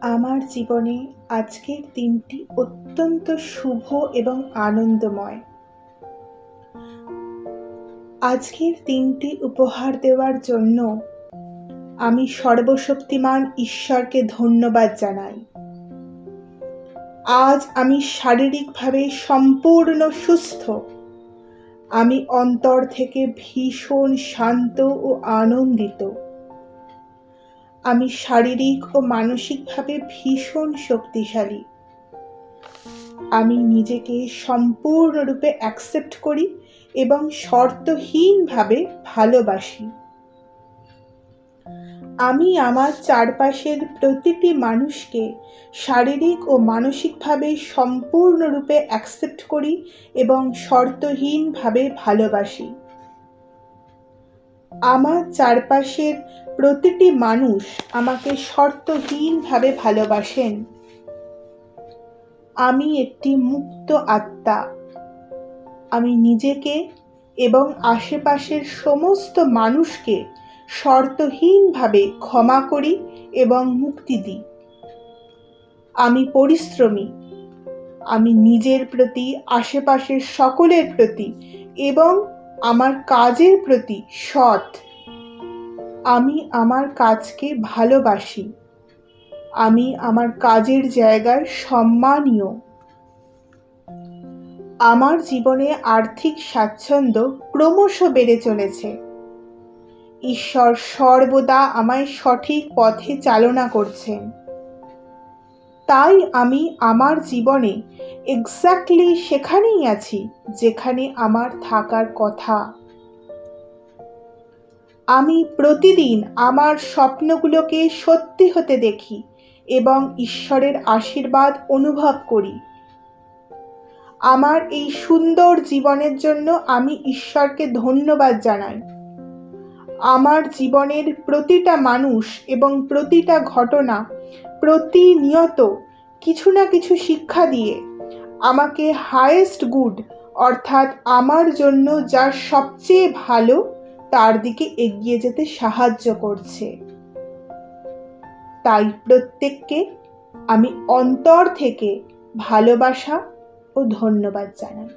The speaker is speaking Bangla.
আমার জীবনে আজকের দিনটি অত্যন্ত শুভ এবং আনন্দময়। আজকের দিনটি উপহার দেওয়ার জন্য আমি সর্বশক্তিমান ঈশ্বরকে ধন্যবাদ জানাই। আজ আমি শারীরিকভাবে সম্পূর্ণ সুস্থ। আমি অন্তর থেকে ভীষণ শান্ত ও আনন্দিত। আমি শারীরিক ও মানসিকভাবে ভীষণ শক্তিশালী। আমি নিজেকে সম্পূর্ণরূপে অ্যাকসেপ্ট করি এবং শর্তহীনভাবে ভালোবাসি। আমি আমার চারপাশের প্রতিটি মানুষকে শারীরিক ও মানসিকভাবে সম্পূর্ণরূপে অ্যাকসেপ্ট করি এবং শর্তহীনভাবে ভালোবাসি। আমার চারপাশের প্রতিটি মানুষ আমাকে শর্তহীনভাবে ভালোবাসেন। আমি একটি মুক্ত আত্মা। আমি নিজেকে এবং আশেপাশের সমস্ত মানুষকে শর্তহীনভাবে ক্ষমা করি এবং মুক্তি দিই। আমি পরিশ্রমী। আমি নিজের প্রতি, আশেপাশের সকলের প্রতি এবং আমার কাজের প্রতি সৎ। আমি আমার কাজকে ভালোবাসি। আমি আমার কাজের জায়গায় সম্মানীয়। আমার জীবনে আর্থিক স্বাচ্ছন্দ্য ক্রমশ বেড়ে চলেছে। ঈশ্বর সর্বদা আমায় সঠিক পথে চালনা করছেন। তাই আমি আমার জীবনে এক্স্যাক্টলি সেখানেই আছি যেখানে আমার থাকার কথা। আমি প্রতিদিন আমার স্বপ্নগুলোকে সত্যি হতে দেখি এবং ঈশ্বরের আশীর্বাদ অনুভব করি। আমার এই সুন্দর জীবনের জন্য আমি ঈশ্বরকে ধন্যবাদ জানাই। আমার জীবনের প্রতিটা মানুষ এবং প্রতিটা ঘটনা প্রতিনিয়ত কিছু না কিছু শিক্ষা দিয়ে আমাকে হায়েস্ট গুড অর্থাৎ আমার জন্য যা সবচেয়ে ভালো তার দিকে এগিয়ে যেতে সাহায্য করছে। তাই প্রত্যেককে আমি অন্তর থেকে ভালোবাসা ও ধন্যবাদ জানাই।